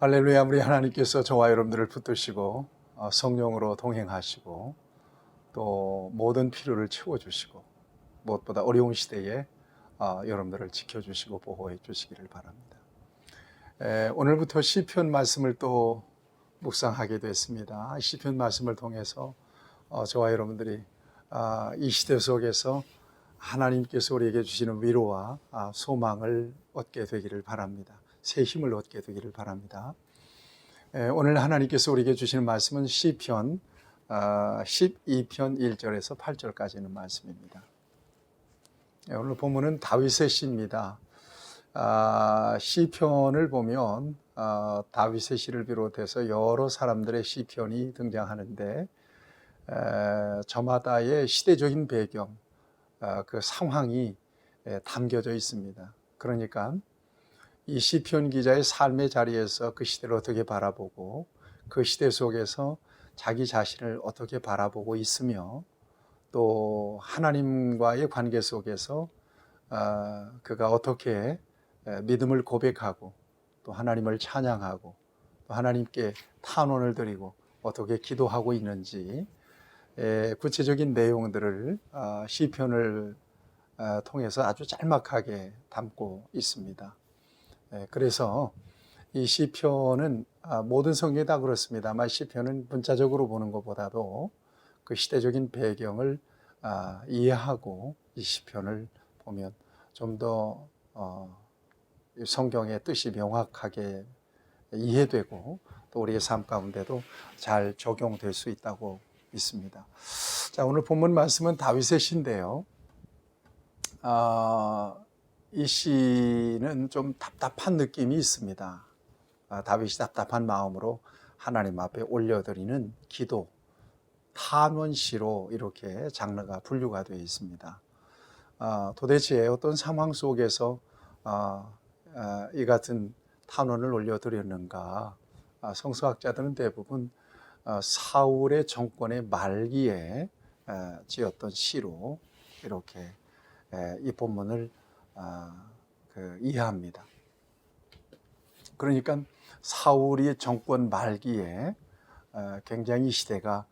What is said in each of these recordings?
할렐루야. 우리 하나님께서 저와 여러분들을 붙드시고 성령으로 동행하시고 또 모든 필요를 채워주시고 무엇보다 어려운 시대에 여러분들을 지켜주시고 보호해 주시기를 바랍니다. 오늘부터 시편 말씀을 또 묵상하게 됐습니다. 시편 말씀을 통해서 저와 여러분들이 이 시대 속에서 하나님께서 우리에게 주시는 위로와 소망을 얻게 되기를 바랍니다. 새 힘을 얻게 되기를 바랍니다. 오늘 하나님께서 우리에게 주시는 말씀은 시편 12편 1절에서 8절까지는 말씀입니다. 오늘 본문은 다윗의 시입니다. 시편을 보면 다윗의 시를 비롯해서 여러 사람들의 시편이 등장하는데 저마다의 시대적인 배경, 그 상황이 담겨져 있습니다. 그러니까 이 시편 기자의 삶의 자리에서 그 시대를 어떻게 바라보고 그 시대 속에서 자기 자신을 어떻게 바라보고 있으며 또 하나님과의 관계 속에서 그가 어떻게 믿음을 고백하고 또 하나님을 찬양하고 또 하나님께 탄원을 드리고 어떻게 기도하고 있는지 구체적인 내용들을 시편을 통해서 아주 짤막하게 담고 있습니다. 그래서 이 시편은 모든 성경이 다 그렇습니다만 시편은 문자적으로 보는 것보다도 그 시대적인 배경을 이해하고 이 시편을 보면 좀 더 성경의 뜻이 명확하게 이해되고 또 우리의 삶 가운데도 잘 적용될 수 있다고 믿습니다. 자, 오늘 본문 말씀은 다윗의 시인데요. 이 시는 좀 답답한 느낌이 있습니다. 다윗이 답답한 마음으로 하나님 앞에 올려드리는 기도, 탄원시로 이렇게 장르가 분류가 되어 있습니다. 도대체 어떤 상황 속에서 이 같은 탄원을 올려드렸는가? 성서학자들은 대부분 사울의 정권의 말기에 지었던 시로 이렇게 이 본문을 이해합니다. 그러니까 사울이 정권 말기에 굉장히 시대가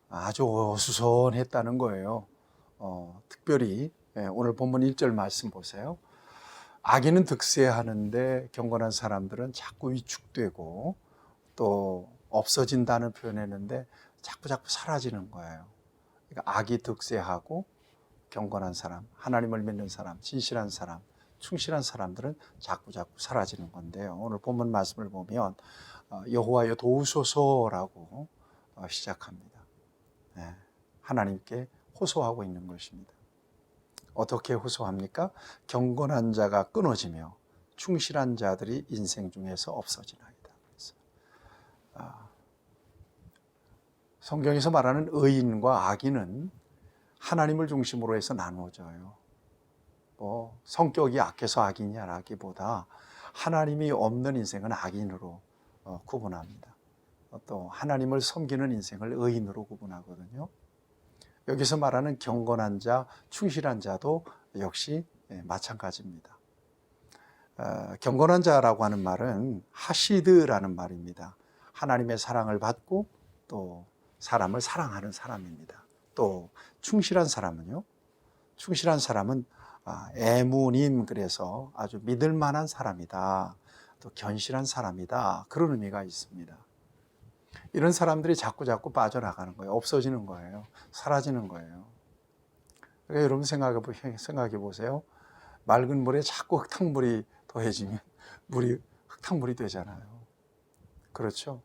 아주 어수선했다는 거예요. 특별히 오늘 본문 1절 말씀 보세요. 악인은 득세하는데 경건한 사람들은 자꾸 위축되고 또 없어진다는 표현했는데 자꾸 사라지는 거예요. 그러니까 악이 득세하고 경건한 사람, 하나님을 믿는 사람, 진실한 사람, 충실한 사람들은 자꾸 사라지는 건데요. 오늘 본문 말씀을 보면 여호와여 도우소서라고 시작합니다. 하나님께 호소하고 있는 것입니다. 어떻게 호소합니까? 경건한 자가 끊어지며 충실한 자들이 인생 중에서 없어지나이다. 성경에서 말하는 의인과 악인은 하나님을 중심으로 해서 나누어져요. 성격이 악해서 악인이라기보다 하나님이 없는 인생은 악인으로 구분합니다. 또 하나님을 섬기는 인생을 의인으로 구분하거든요. 여기서 말하는 경건한 자, 충실한 자도 역시 마찬가지입니다. 경건한 자라고 하는 말은 하시드라는 말입니다. 하나님의 사랑을 받고 또 사람을 사랑하는 사람입니다. 또 충실한 사람은요, 충실한 사람은 애무님, 그래서 아주 믿을 만한 사람이다, 또 견실한 사람이다, 그런 의미가 있습니다. 이런 사람들이 자꾸 빠져나가는 거예요. 없어지는 거예요. 사라지는 거예요. 그러니까 여러분 생각해 보세요. 맑은 물에 자꾸 흙탕물이 더해지면 물이 흙탕물이 되잖아요. 그렇죠?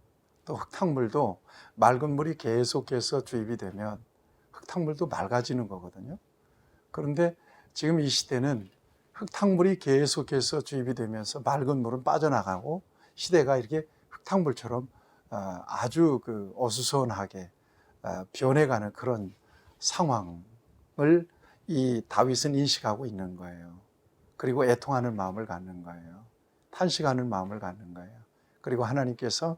또 흙탕물도 맑은 물이 계속해서 주입이 되면 흙탕물도 맑아지는 거거든요. 그런데 지금 이 시대는 흙탕물이 계속해서 주입이 되면서 맑은 물은 빠져나가고 시대가 이렇게 흙탕물처럼 아주 어수선하게 변해가는 그런 상황을 이 다윗은 인식하고 있는 거예요. 그리고 애통하는 마음을 갖는 거예요. 탄식하는 마음을 갖는 거예요. 그리고 하나님께서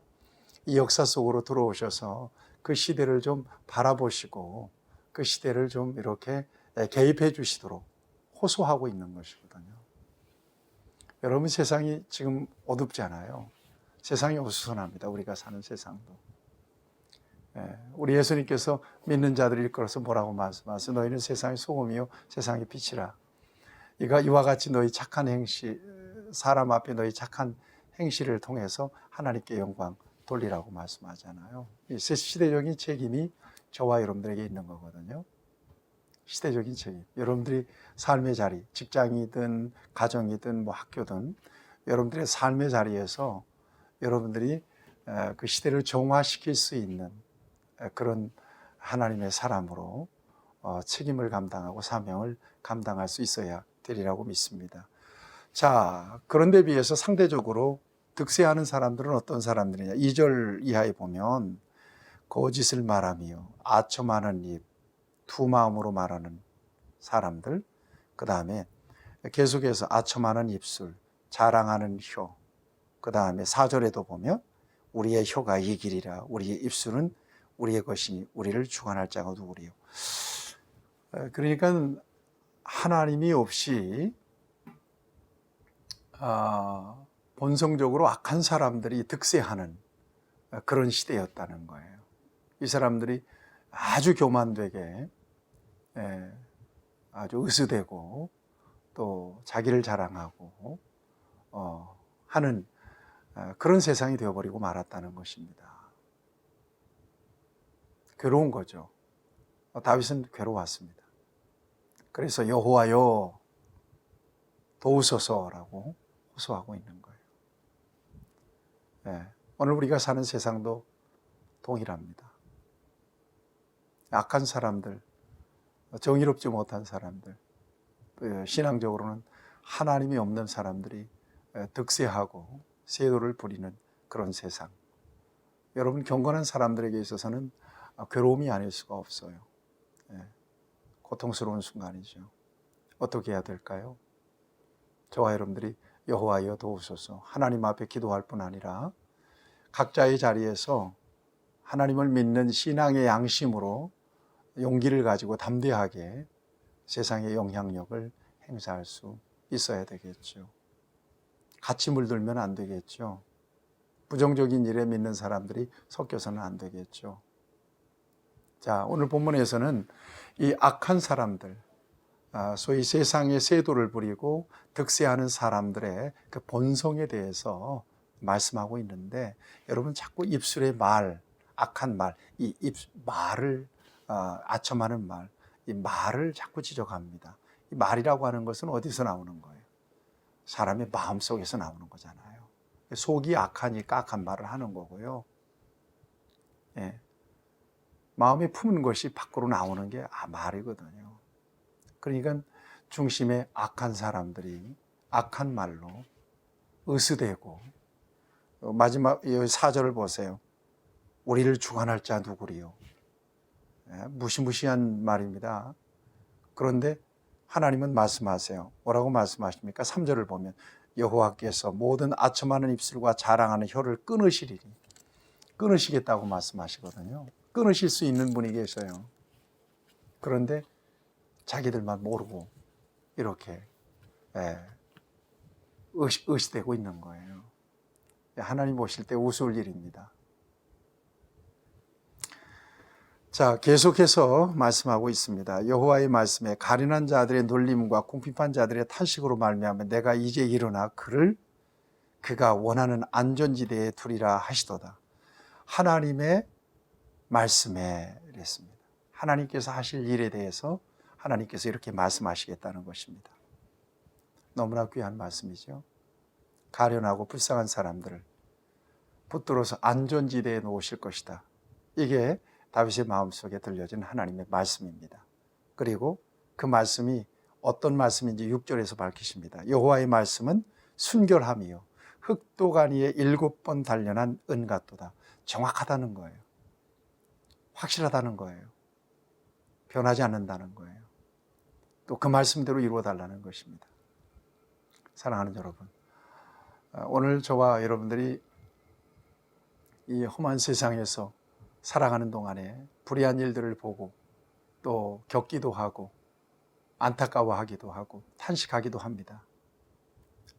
이 역사 속으로 들어오셔서 그 시대를 좀 바라보시고 그 시대를 좀 이렇게 개입해 주시도록 호소하고 있는 것이거든요. 여러분, 세상이 지금 어둡잖아요. 세상이 어수선합니다. 우리가 사는 세상도. 우리 예수님께서 믿는 자들을 이끌어서 뭐라고 말씀하세요? 너희는 세상의 소금이요 세상의 빛이라. 이와 같이 너희 착한 행시, 사람 앞에 너희 착한 행실을 통해서 하나님께 영광 돌리라고 말씀하잖아요. 이 시대적인 책임이 저와 여러분들에게 있는 거거든요. 시대적인 책임. 여러분들이 삶의 자리, 직장이든 가정이든 뭐 학교든 여러분들의 삶의 자리에서 여러분들이 그 시대를 정화시킬 수 있는 그런 하나님의 사람으로 책임을 감당하고 사명을 감당할 수 있어야 되리라고 믿습니다. 자, 그런데 비해서 상대적으로 득세하는 사람들은 어떤 사람들이냐? 2절 이하에 보면 거짓을 말하며 아첨하는 입, 두 마음으로 말하는 사람들, 그 다음에 계속해서 아첨하는 입술, 자랑하는 혀, 그 다음에 4절에도 보면 우리의 혀가 이기리라, 우리의 입술은 우리의 것이니 우리를 주관할 자가 누구리요. 그러니까 하나님이 없이 본성적으로 악한 사람들이 득세하는 그런 시대였다는 거예요. 이 사람들이 아주 교만되게 아주 으스대고 또 자기를 자랑하고 하는 그런 세상이 되어버리고 말았다는 것입니다. 괴로운 거죠. 다윗은 괴로웠습니다. 그래서 여호와여 도우소서라고 호소하고 있는 거예요. 오늘 우리가 사는 세상도 동일합니다. 악한 사람들, 정의롭지 못한 사람들, 신앙적으로는 하나님이 없는 사람들이 득세하고 세도를 부리는 그런 세상. 여러분, 경건한 사람들에게 있어서는 괴로움이 아닐 수가 없어요. 고통스러운 순간이죠. 어떻게 해야 될까요? 저와 여러분들이 여호와여 도우소서, 하나님 앞에 기도할 뿐 아니라 각자의 자리에서 하나님을 믿는 신앙의 양심으로 용기를 가지고 담대하게 세상의 영향력을 행사할 수 있어야 되겠죠. 같이 물들면 안 되겠죠. 부정적인 일에 믿는 사람들이 섞여서는 안 되겠죠. 자, 오늘 본문에서는 이 악한 사람들, 소위 세상의 세도를 부리고 득세하는 사람들의 그 본성에 대해서 말씀하고 있는데, 여러분 자꾸 입술의 말, 악한 말, 이 말을 아첨하는 말, 이 말을 자꾸 지적합니다. 이 말이라고 하는 것은 어디서 나오는 거예요? 사람의 마음속에서 나오는 거잖아요. 속이 악하니까 악한 말을 하는 거고요. 마음에 품은 것이 밖으로 나오는 게 말이거든요. 그러니까 중심에 악한 사람들이 악한 말로 으스대고, 마지막 4절을 보세요. 우리를 주관할 자 누구리요? 무시무시한 말입니다. 그런데 하나님은 말씀하세요. 뭐라고 말씀하십니까? 3절을 보면 여호와께서 모든 아첨하는 입술과 자랑하는 혀를 끊으시리니, 끊으시겠다고 말씀하시거든요. 끊으실 수 있는 분이 계셔요. 그런데 자기들만 모르고 이렇게 의시되고 있는 거예요. 하나님 보실 때 우스울 일입니다. 자, 계속해서 말씀하고 있습니다. 여호와의 말씀에 가련한 자들의 놀림과 궁핍한 자들의 탄식으로 말미암아 내가 이제 일어나 그가 원하는 안전지대에 두리라 하시도다. 하나님의 말씀에 이랬습니다. 하나님께서 하실 일에 대해서 하나님께서 이렇게 말씀하시겠다는 것입니다. 너무나 귀한 말씀이죠. 가련하고 불쌍한 사람들을 붙들어서 안전지대에 놓으실 것이다. 이게 다윗의 마음속에 들려진 하나님의 말씀입니다. 그리고 그 말씀이 어떤 말씀인지 6절에서 밝히십니다. 여호와의 말씀은 순결함이요 흑도가니에 7번 단련한 은 같도다. 정확하다는 거예요. 확실하다는 거예요. 변하지 않는다는 거예요. 또 그 말씀대로 이루어달라는 것입니다. 사랑하는 여러분, 오늘 저와 여러분들이 이 험한 세상에서 살아가는 동안에 불의한 일들을 보고 또 겪기도 하고 안타까워하기도 하고 탄식하기도 합니다.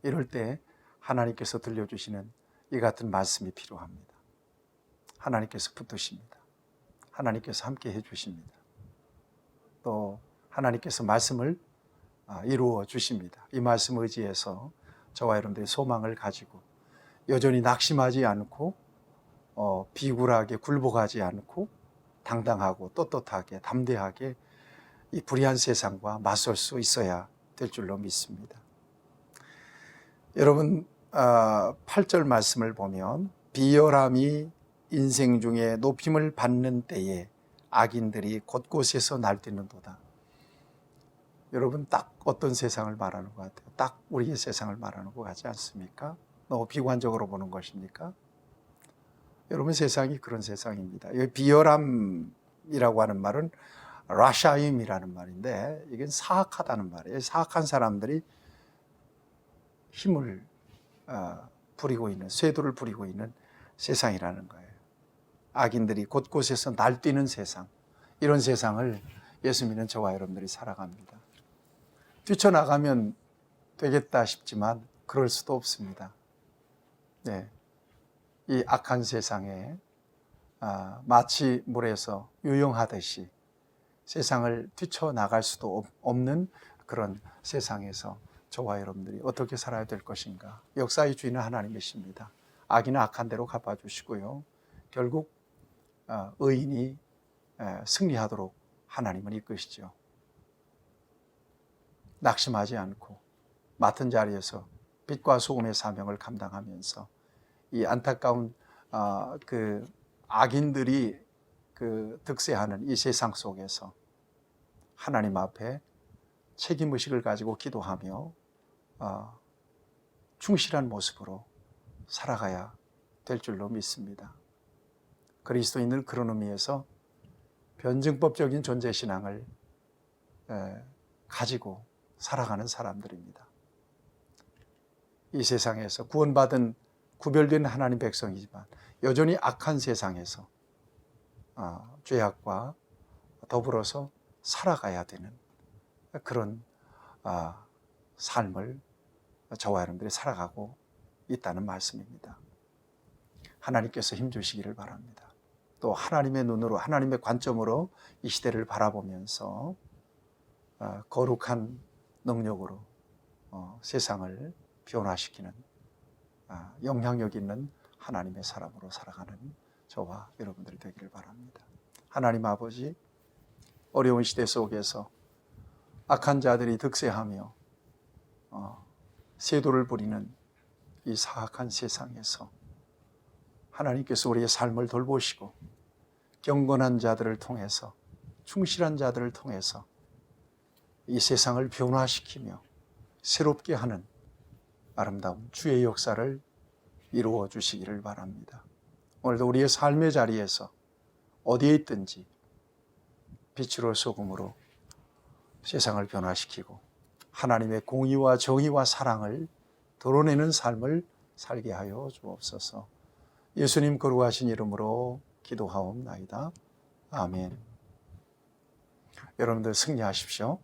이럴 때 하나님께서 들려주시는 이 같은 말씀이 필요합니다. 하나님께서 붙드십니다. 하나님께서 함께 해주십니다. 또 하나님께서 말씀을 이루어 주십니다. 이 말씀 의지해서 저와 여러분들이 소망을 가지고 여전히 낙심하지 않고 비굴하게 굴복하지 않고 당당하고 떳떳하게 담대하게 이 불의한 세상과 맞설 수 있어야 될 줄로 믿습니다. 여러분 8절 말씀을 보면 비열함이 인생 중에 높임을 받는 때에 악인들이 곳곳에서 날뛰는도다. 여러분 딱 어떤 세상을 말하는 것 같아요? 딱 우리의 세상을 말하는 것 같지 않습니까? 너무 비관적으로 보는 것입니까? 여러분 세상이 그런 세상입니다. 이 비열함이라고 하는 말은 라샤임이라는 말인데 이게 사악하다는 말이에요. 사악한 사람들이 힘을 부리고 있는, 쇄도를 부리고 있는 세상이라는 거예요. 악인들이 곳곳에서 날뛰는 세상, 이런 세상을 예수 믿는 저와 여러분들이 살아갑니다. 뛰쳐나가면 되겠다 싶지만 그럴 수도 없습니다. 네, 이 악한 세상에 마치 물에서 유영하듯이 세상을 뛰쳐나갈 수도 없는 그런 세상에서 저와 여러분들이 어떻게 살아야 될 것인가. 역사의 주인은 하나님이십니다. 악인은 악한 대로 갚아주시고요. 결국 의인이 승리하도록 하나님은 이끄시죠. 낙심하지 않고 맡은 자리에서 빛과 소금의 사명을 감당하면서 이 안타까운 그 악인들이 득세하는 이 세상 속에서 하나님 앞에 책임의식을 가지고 기도하며 충실한 모습으로 살아가야 될 줄로 믿습니다. 그리스도인은 그런 의미에서 변증법적인 존재신앙을 가지고 살아가는 사람들입니다. 이 세상에서 구원받은 구별된 하나님 백성이지만 여전히 악한 세상에서 죄악과 더불어서 살아가야 되는 그런 삶을 저와 여러분들이 살아가고 있다는 말씀입니다. 하나님께서 힘주시기를 바랍니다. 또 하나님의 눈으로, 하나님의 관점으로 이 시대를 바라보면서 거룩한 능력으로 세상을 변화시키는 영향력 있는 하나님의 사람으로 살아가는 저와 여러분들이 되기를 바랍니다. 하나님 아버지, 어려운 시대 속에서 악한 자들이 득세하며 세도를 부리는 이 사악한 세상에서 하나님께서 우리의 삶을 돌보시고 경건한 자들을 통해서, 충실한 자들을 통해서 이 세상을 변화시키며 새롭게 하는 아름다운 주의 역사를 이루어 주시기를 바랍니다. 오늘도 우리의 삶의 자리에서 어디에 있든지 빛으로 소금으로 세상을 변화시키고 하나님의 공의와 정의와 사랑을 드러내는 삶을 살게 하여 주옵소서. 예수님 거룩하신 이름으로 기도하옵나이다. 아멘. 여러분들 승리하십시오.